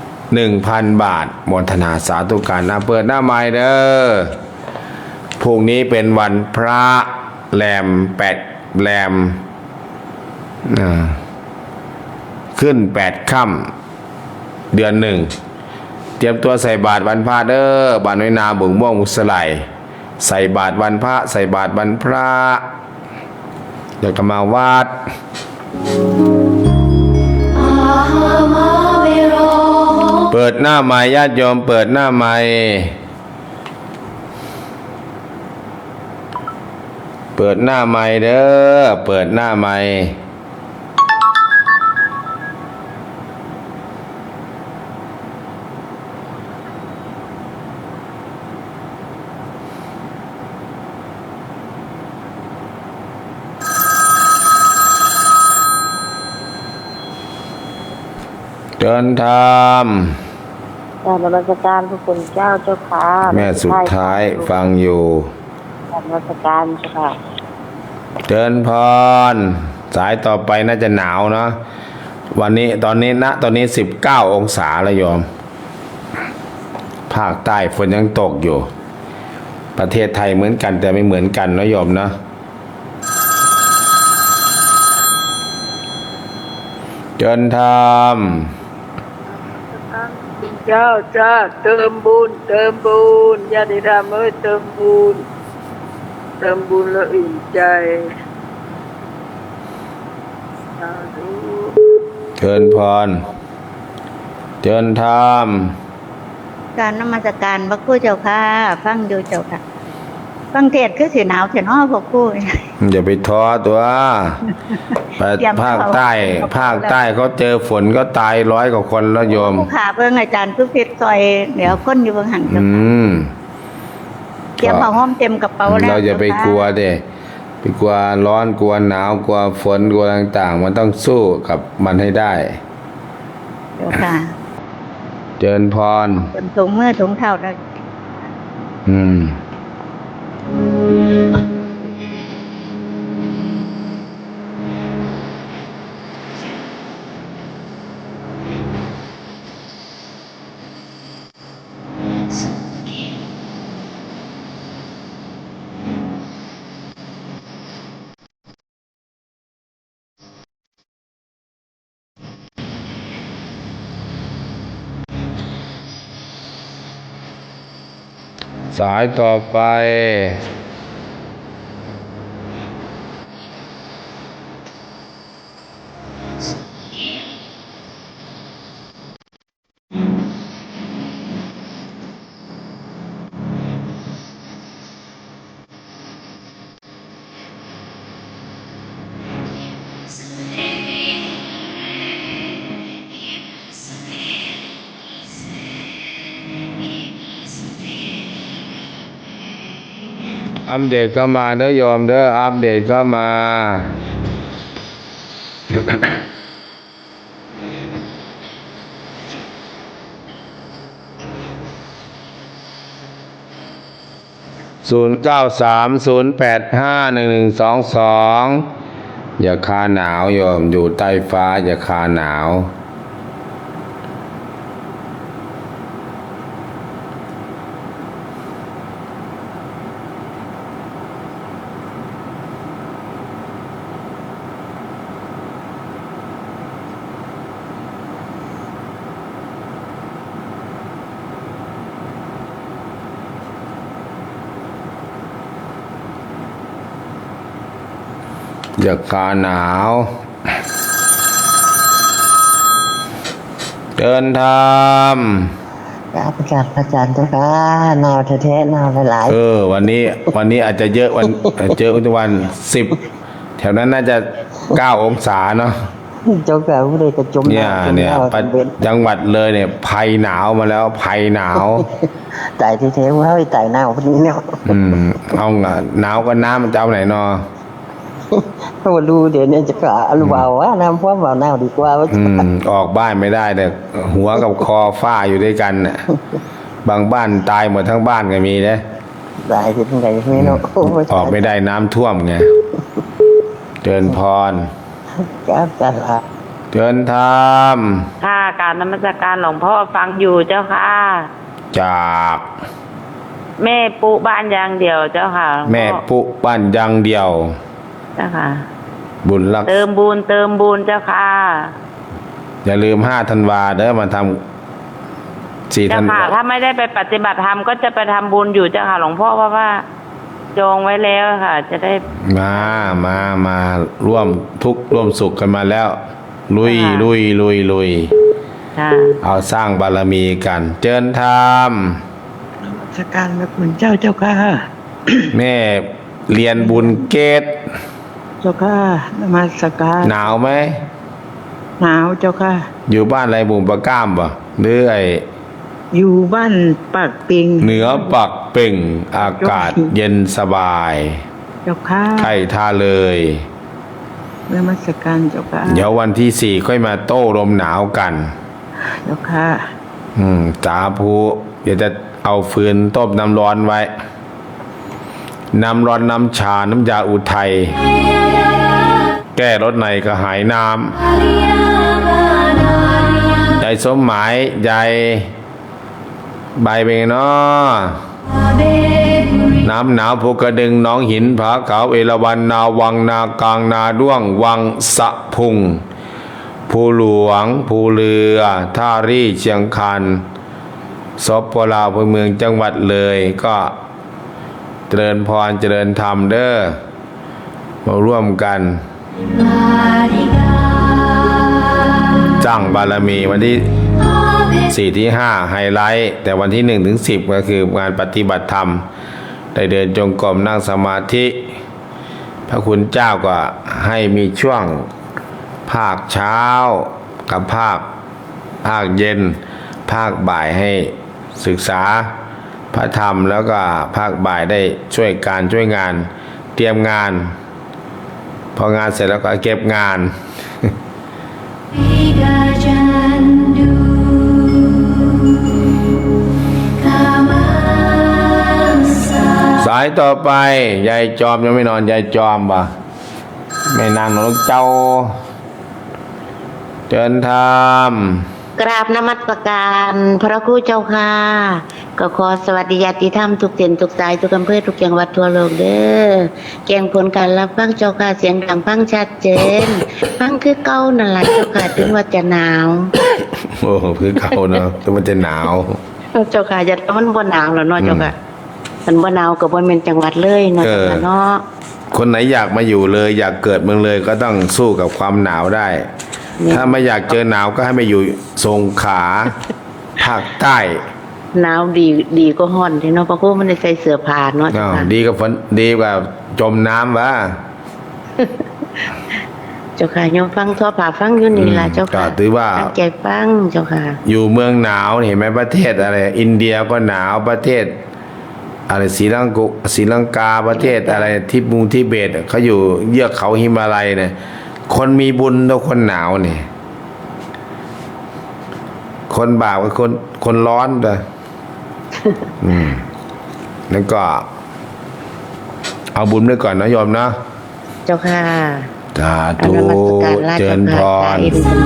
1,000 บาทโมทนาสาธุการนะเปิดหน้าไม้เด้อพรุ่งนี้เป็นวันพระแรม8แรมขึ้น8 ค่ำเดือน 1เตรียมตัวใส่บาตรวันพระเด้อบานน้อยนาบุงม่วงมุสไลใส่บาตรวันพระใส่บาตรวันพระเดี๋ยวจะมาวัดเปิดหน้าไม้ญาติโยมเปิดหน้าไม้เปิดหน้าไม้เด้อเปิดหน้าไม้เดินธรรม กราบนมัสการพระคุณเจ้าเจ้าค่ะ แม่สุดท้ายฟังอยู่ กราบนมัสการเจ้าค่ะ เดินพรสายต่อไปน่าจะหนาวเนาะวันนี้ตอนนี้19 องศาแล้วโยมภาคใต้ฝนยังตกอยู่ ประเทศไทยเหมือนกันแต่ไม่เหมือนกันเนาะโยมเนาะเดินธรรม เจ้าจ้าเติมบุญญาติธรรมเอ้ยเติมบุญแล้วอิ่มใจสาธุ เชิญพรเชิญธรรม การนมัสการพระครูเจ้าค่ะฟังดูเจ้าค่ะฟังเทศคือสิหนาวเสียน้อพระครู อย่าไปท้อตัวไป เตรียม ภาคใต้เขาเจอฝนก็ตาย100 กว่าคนแล้วโยม ผู้ขาเบิ่งอาจารย์คือเพชรซอยเดี๋ยวคนอยู่เบิ่งหันเจ้าค่ะเตรียมผ้าห่มเต็มกระเป๋าแล้ว เราอย่าไปกลัวเด้ไปกลัวร้อนกลัวหนาวกลัวฝนกลัวต่างๆมันต้องสู้กับมันให้ได้ เจ้าค่ะ เจิญพร เป็นถุงมือถุงเท้าแล้ว สายต่อไป อัปเดตก็มาเด้อโยมเด้ออัปเดตก็มา093085112อย่าคาหนาวโยมอยู่ใต้ฟ้าอย่าคาหนาวอย่าคาหนาวเดินธรรม ครับอาจารย์เจ้าค่ะหนาวแท้ๆหนาวหลาย วันนี้อาจจะเยอะเจอวัน10แถวนั้นน่าจะ9 องศาเนาะ ๆเจ้าค่ะผู้ใดกระจม เนี่ยจังหวัดเลยเนี่ยภัยหนาวมาแล้วภัยหนาว ตายแท้ๆว่าตายหนาวพอดีเนาะ เอาหนาวกับน้ำมันจะเอาไหนเนาะ เพราะว่าดูเดี๋ยวนี้จะกะอนุบาลว่าน้ำพ่วงบ่าวหนาวดีกว่าว่า ออกบ้านไม่ได้เลยหัวกับคอฝ้าอยู่ด้วยกันน่ะ บางบ้านตายหมดทั้งบ้านก็มีนะ ได้ที่ตรงไหนไม่เนาะโอ้ย ออกไม่ได้น้ำท่วมไงเจริญพร จ้าจ้าละ เจริญธรรม ค่ะการนมัสการหลวงพ่อฟังอยู่เจ้าค่ะ จาก แม่ปุบ้านยางเดียวเจ้าค่ะหลวงพ่อ แม่ปุบ้านยังเดียว เจ้าค่ะ บุญรัก เติมบุญเจ้าค่ะ อย่าลืม5 ธันวาเด้อมาทำ4 เจ้า ธัน ค่ะ วา ถ้าไม่ได้ไปปฏิบัติธรรมก็จะไปทำบุญอยู่เจ้าค่ะหลวงพ่อเพราะว่าจองไว้แล้วค่ะ จะได้ มาร่วมทุกข์ร่วมสุขกันมาแล้ว ลุย ค่ะ ลุย ค่ะ เอาสร้างบารมีกัน เจริญธรรม สการพระคุณเจ้าเจ้าค่ะ แม่เรียนบุญเกต เจ้าค่ะนมัสการ หนาวไหม หนาวเจ้าค่ะ อยู่บ้านไรบุงปะก้ามบ่หรือไอ อยู่บ้านปากปิง เหนือปักเป่งอากาศเย็นสบาย เจ้าค่ะ ใกล้ท่าเลย นมัสการเจ้าค่ะ เดี๋ยววันที่ 4ค่อยมาโต้ลมหนาวกัน เจ้าค่ะ สาธุเดี๋ยวจะเอาฟืนต้มน้ำร้อนไว้ น้ำร้อนน้ำชา น้ำยาอุทัย แก้รถในก็หายน้ำยายสมหมายยายใบเป็นไงเนาะน้ำหนาวภูกระดึงหน้องหินผาขาวเอราวัณนาวังนากลางนาด้วงวังสะพุงภูหลวงภูเรือท่ารี่เชียงคานสปปลาวเมืองจังหวัดเลยก็เจริญพรเจริญธรรมเด้อมาร่วมกันจ้างบารมีวันที่4 ที่ 5ไฮไลท์แต่วันที่1 ถึง 10ก็คืองานปฏิบัติธรรมได้เดินจงกรมนั่งสมาธิพระคุณเจ้าก็ให้มีช่วงภาคเช้ากับภาคเย็นภาคบ่ายให้ศึกษาพระธรรมแล้วก็ภาคบ่ายได้ช่วยงานเตรียมงานพองานเสร็จแล้วก็เก็บงาน สายต่อไปยายจอมยังไม่นอนยายจอมป่ะไม่นานหรอกเจ้าเจิญธรรม กราบนมัสการพระครูเจ้าค่ะก็ขอสวัสดีญาติธรรมทุกเส้นทุกสายทุกอำเภอทุกจังหวัดทั่วโลกเด้อแกงผลการรับฟังเจ้าค่ะเสียงดังฟังชัดเจนฟังคือเก่านั่นแหละเจ้าค่ะถึงว่าจะหนาว โอ้คือเขาเนาะแต่มันจะหนาว เจ้าค่ะอย่ามันบ่หนาวแล้วเนาะเจ้าค่ะมันบ่หนาวก็บ่แม่นจังหวัดเลยเนาะเจ้าค่ะเนาะ คนไหนอยากมาอยู่เลยอยากเกิดเมืองเลยก็ต้องสู้กับความหนาวได้ ถ้าไม่อยากเจอหนาวก็ให้มาอยู่สงขลาภาคใต้ หนาวดีก็ร้อนที่เนาะพระครูมันได้ใส่เสื้อผ้าเนาะเจ้าค่ะ ดีกว่าฝนดีกว่าจมน้ำวะ เจ้าค่ะโยมฟังทั่วผ่าฟังอยู่นี่ล่ะเจ้าค่ะ ก็ถือว่า ตั้งใจฟังเจ้าค่ะ อยู่เมืองหนาวเห็นไหมประเทศอะไร อินเดียก็หนาวประเทศอะไรศรีลังกาประเทศอะไรทิเบตเขาอยู่เยือกเขาหิมาลัยเนี่ยคนมีบุญแล้วคนหนาวเนี่ยคนบาปกับคนร้อนเลยแล้วก็ เอาบุญไว้ก่อนนะโยมนะ เจ้าค่ะ สา อ ธุ นุมัสการราช เจริญพ การ ร อินทร์ธรรม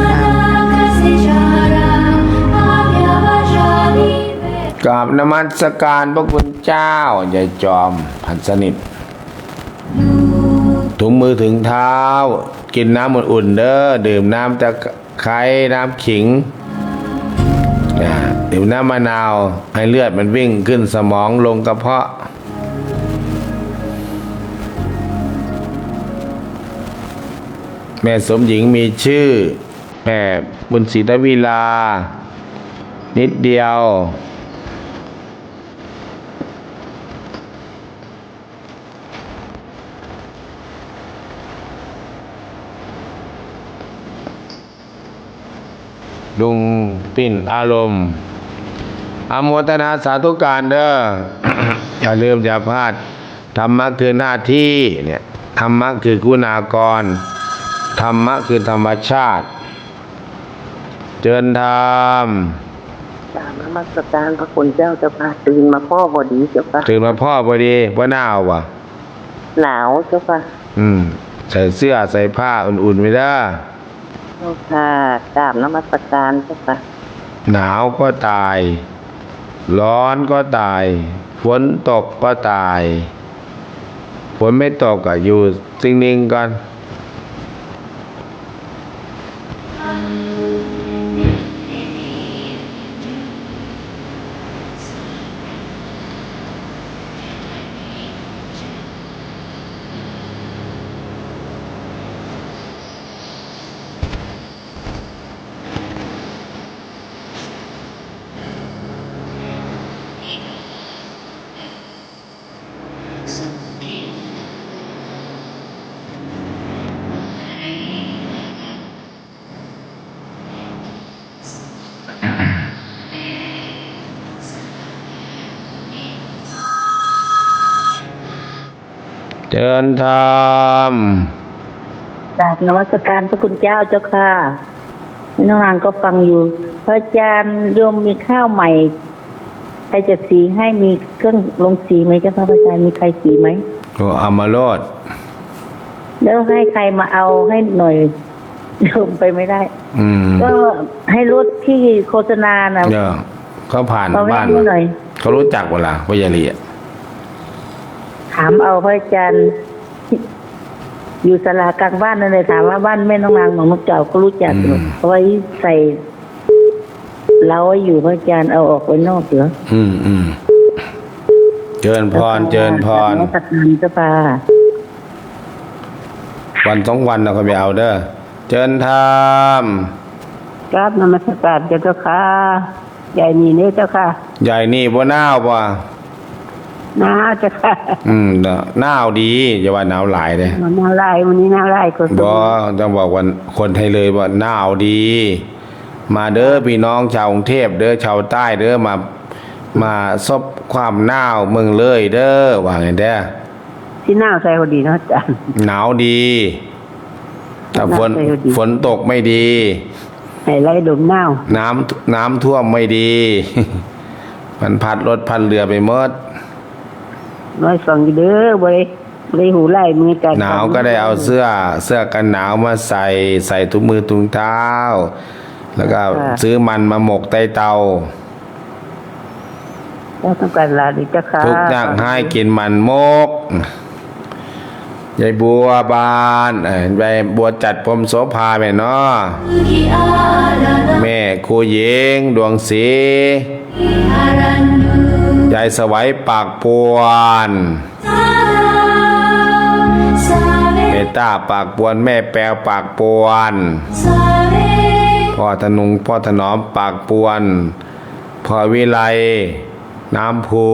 กราบนมัสการพระคุณเจ้ายายจอมพันสนิทถุงมือถึงเท้า กินน้ำอุ่นๆเด้อดื่มน้ำตะไคร้น้ำขิงดื่มน้ำมะนาวให้เลือดมันวิ่งขึ้นสมองลงกระเพาะแม่สมหญิงมีชื่อแม่บุญศรีทวีลานิดเดียวลุงปิ่นอารมณ์อนุโมทนาสาธุการเด้อ อย่าลืมอย่าพลาดธรรมะคือหน้าที่เนี่ยธรรมะคือคุณากรธรรมะคือธรรมชาติเจริญธรรม ตามน มัสการพระคุณเจ้าเจ้าค่ะตื่นมาพ่อพอดีเจ้าค่ะ ตื่นมาพ่อพอดีว่าหนาวป่ะ หนาวเจ้าค่ะ ใส่เสื้อใส่ผ้าอุ่นๆไม่ได้ เจ้าค่ะกราบนมัสการเจ้าค่ะ หนาวก็ตาย ร้อนก็ตาย ฝนตกก็ตาย ฝนไม่ตกก็อยู่นิ่งๆก่อน เดินธรรม กราบนมัสการพระคุณเจ้าเจ้าค่ะน้องนางก็ฟังอยู่พระอาจารย์โยมมีข้าวใหม่ใครจะสีให้มีเครื่องลงสีไหมเจ้าค่ะพระอาจารย์มีใครสีไหม ก็เอามาโลด แล้วให้ใครมาเอาให้หน่อยโยมไปไม่ได้ ก็ให้รถที่โฆษณานะ เนี่ยเขาผ่าน เอาให้ บ้าน ดูหน่อย เขารู้จักเวลาพยาลีอ่ะ ถามเอาพระอาจารย์อยู่ศาลากลางบ้านนั่นเลยถามว่าบ้านแม่น้องนางหนองนกเจ้าก็รู้จักอยู่เพราะว่าใส่เล้าไว้อยู่พระอาจารย์เอาออกไว้นอกเหรอเจริญพรเจริญพร ตัดน้ำเจ้าป่า วันสองวันเราก็ไปเอาเด้อเจริญธรรม ครับนมัสการเจ้าค่ะใหญ่นี่เนี่ยเจ้าค่ะ ใหญ่นี่บ่หนาวป่ะ หนาวเจ้าค่ะ หนาวดีอย่าว่าหนาวหลายเลย หนาวไล่วันนี้หนาวไล่ก็ บ่ต้องบอกว่าคนไทยเลยว่าหนาวดี มาเด้อพี่น้องชาวกรุงเทพเด้อชาวใต้เด้อมาซบความหนาวเมืองเลยเด้อว่าไงเด้อ ที่หนาวใส่พอดีเนาะอาจารย์ หนาวดีแต่ฝนตกไม่ดี ให้ไล่ดมหนาว น้ำท่วมไม่ดี มันพัดรถพัดเรือไปหมด น้อยฟังอยู่เด้อบริหูไล่มือกัน หนาวก็ได้เอาเสื้อกันหนาวมาใส่ถุงมือถุงเท้า แล้วก็ซื้อมันมาหมกใต้เตา แล้วต้องการลาดิเจ้าค่ะ ทุกอย่างให้กินมันมกยายบัวบานยายบัวจัดพรมโสภาแม่เนาะแม่ครูหญิงดวงศรียายสวัยปากปวนเมตตาปากปวนแม่แปวปากปวนพ่อธนุงพ่อถนอมปากปวนพ่อวิไลน้ำภู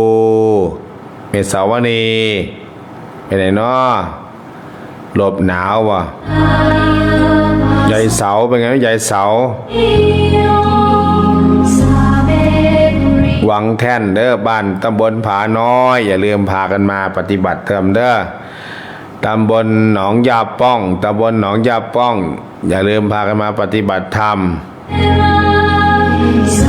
เมษาวณีไปไหนเนาะหลบหนาวว่ะยายเสาเป็นไงยายเสาหวังแท่นเด้อบ้านตำบลผาน้อยอย่าลืมพากันมาปฏิบัติธรรมเด้อตำบลหนองยาป้องตำบลหนองยาป้องอย่าลืมพากันมาปฏิบัติธรรม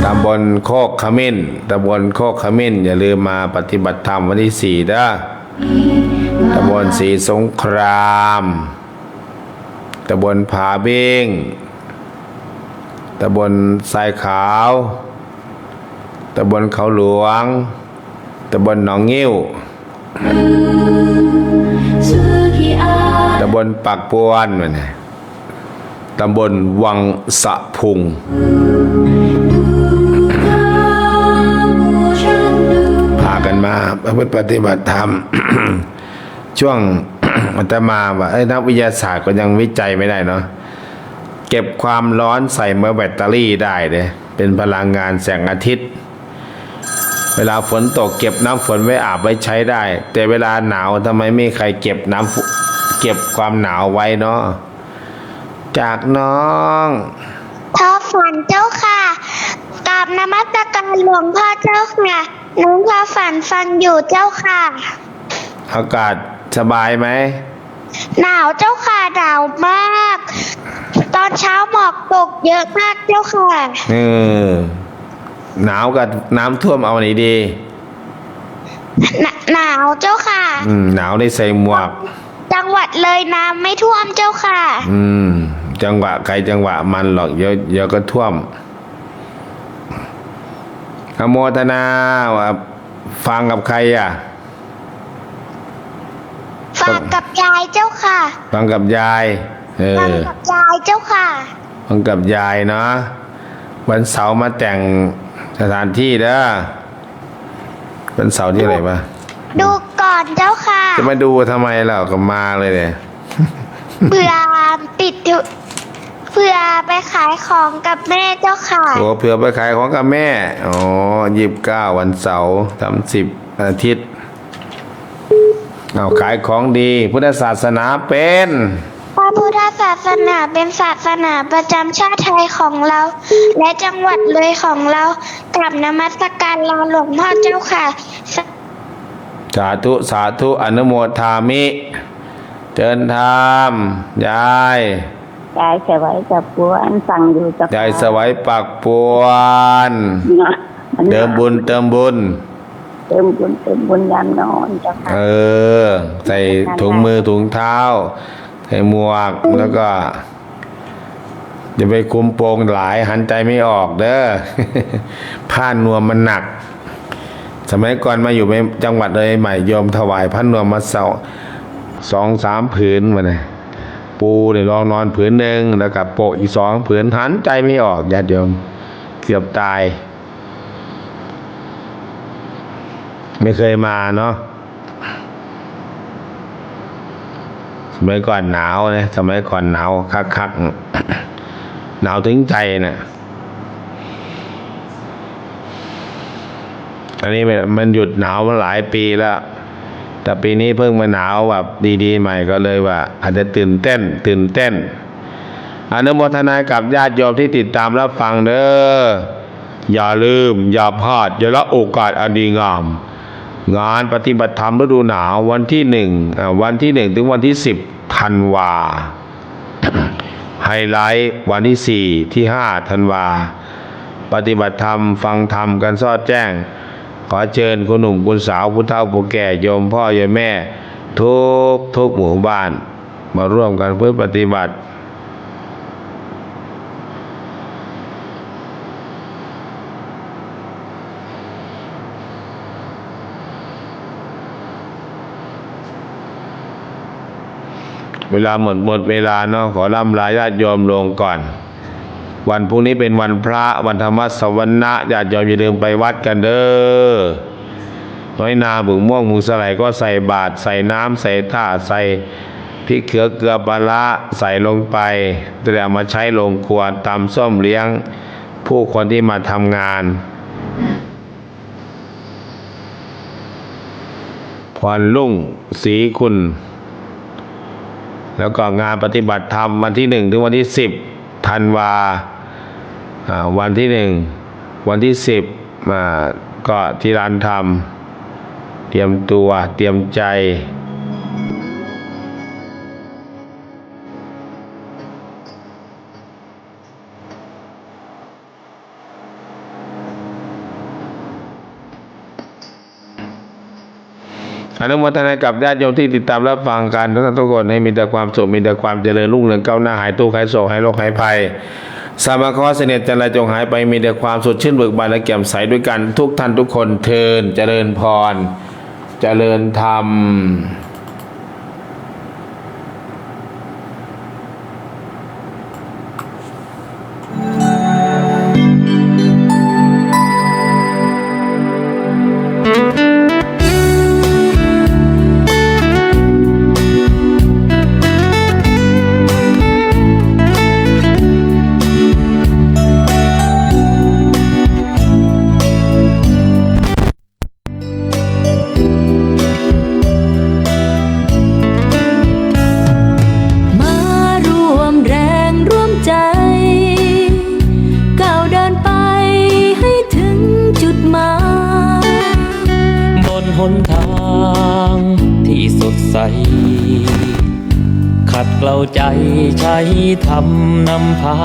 ตำบลโคกขมิ้นตำบลโคกขมิ้นอย่าลืมมาปฏิบัติธรรมวันที่4เด้อตำบลศรีสงครามตำบลผาเบ้งตำบลทรายขาวตำบลเขาหลวงตำบลหนองงิ้วตำบลปากปวนตำบลวังสะพุงพากันมาปฏิบัติธรรม ช่วง อาตมาว่านักวิทยาศาสตร์ก็ยังวิจัยไม่ได้เนาะเก็บความร้อนใส่เมื่อแบตเตอรี่ได้เลยเป็นพลังงานแสงอาทิตย์เวลาฝนตกเก็บน้ำฝนไว้อาบไว้ใช้ได้ แต่เวลาหนาวทำไมไม่มีใครเก็บความหนาวไว้เนาะจากน้องพ่อฝันเจ้าค่ะกราบนมัสการหลวงพ่อเจ้าค่ะน้องพ่อฝันฟังอยู่เจ้าค่ะอากาศสบายไหมหนาวเจ้าค่ะหนาวมากตอนเช้าหมอกตกเยอะมากเจ้าค่ะ หนาวกับน้ำท่วมเอาไหนดี หนาวเจ้าค่ะ หนาวได้ใส่หมวก จังหวัดเลยน้ำไม่ท่วมเจ้าค่ะ จังหวะใครจังหวะมันหรอกเดี๋ยวก็ท่วมอโมทนาว่าฟังกับใครอ่ะ ฟังกับยายเจ้าค่ะ ฟังกับยายฟังกับยายเจ้าค่ะ ฟังกับยายเนาะวันเสาร์มาแต่งสถานที่เด้อวันเสาร์ที่อะไรปะ ดูก่อนเจ้าค่ะ จะมาดูทำไมเราก็มาเลยเนี่ย เผื่อปิดเผื่อไปขายของกับแม่เจ้าค่ะ โอ้เผื่อไปขายของกับแม่อ๋อ29วันเสาร์30อาทิตย์เอาขายของดีพุทธศาสนาเป็น พระพุทธศาสนาเป็นศาสนาประจำชาติไทยของเรา และจังหวัดเลยของเรากราบนมัสการลาหลวงพ่อเจ้าค่ะ สาธุสาธุอนุโมทามิเจริญธรรมยาย ยายสวัยกับปัวอันสั่งอยู่กับ ยายสวัยปักปวน เติมบุญ เติมบุญยามนอนเจ้าค่ะ ใส่ถุงมือถุงเท้าใส่หมวกแล้วก็อย่าไปคุมโปงหลายหันใจไม่ออกเด้อ ผ้านวมมันหนัก สมัยก่อนมาอยู่ในจังหวัดเลยใหม่โยมถวายผ้านวมมา2-3 ผืนมาเนี่ยปูเนี่ยลองนอนผืนหนึ่งแล้วกับโปะอีก2 ผืนหันใจไม่ออกญาติโยมเกือบตายไม่เคยมาเนาะสมัยก่อนหนาวนะสมัยก่อนหนาวคักๆหนาวถึงใจนะอันนี้มันหยุดหนาวมาหลายปีแล้วแต่ปีนี้เพิ่งมาหนาวแบบดีๆใหม่ก็เลยว่าอาจจะตื่นเต้นอนุโมทนากับญาติโยมที่ติดตามรับฟังเด้ออย่าลืมอย่าพลาดอย่าละโอกาสอันดีงามงานปฏิบัติธรรมฤดูหนาววันที่1ถึงวันที่10ธันวา ไฮไลท์วันที่4ที่5ธันวาปฏิบัติธรรมฟังธรรมกันสอดแจ้งขอเชิญคุณหนุ่มคุณสาวผู้เฒ่าผู้แก่โยมพ่อโยมแม่ทุกหมู่บ้านมาร่วมกันเพื่อปฏิบัติเวลาหมดเวลาเนาะขอร่ำลาญาติโยมลงก่อนวันพรุ่งนี้เป็นวันพระวันธรรมสวนะญาติโยมอย่าลืมไปวัดกันเด้อน้อยนาบุกม่วงมุงสไลก็ใส่บาตรใส่น้ำใส่ท่าใส่พริกเขือเกลือปลาร้าใส่ลงไปจะได้เอามาใช้ลงครัวตำส้มเลี้ยงผู้คนที่มาทำงานพรลุ่งศรีคุณแล้วก็งานปฏิบัติธรรมวันที่1ถึงวันที่10ธันวาวันที่1วันที่10ก็ที่ร้านธรรมเตรียมตัวเตรียมใจอนุโมทนากับญาติโยมที่ติดตามรับฟังกันทุกคนให้มีแต่ความสุขมีแต่ความเจริญรุ่งเรืองก้าวหน้าหายทุกข์หายโศกหายโรคหายภัยสามัคคีเสน่ห์จันทร์จงหายไปมีแต่ความสดชื่นเบิกบานและแจ่มใสด้วยกันทุกท่านทุกคนเทินเจริญพรเจริญธรรมหนทางที่สดใสขัดเกลาใจใช้ธรรมนำพา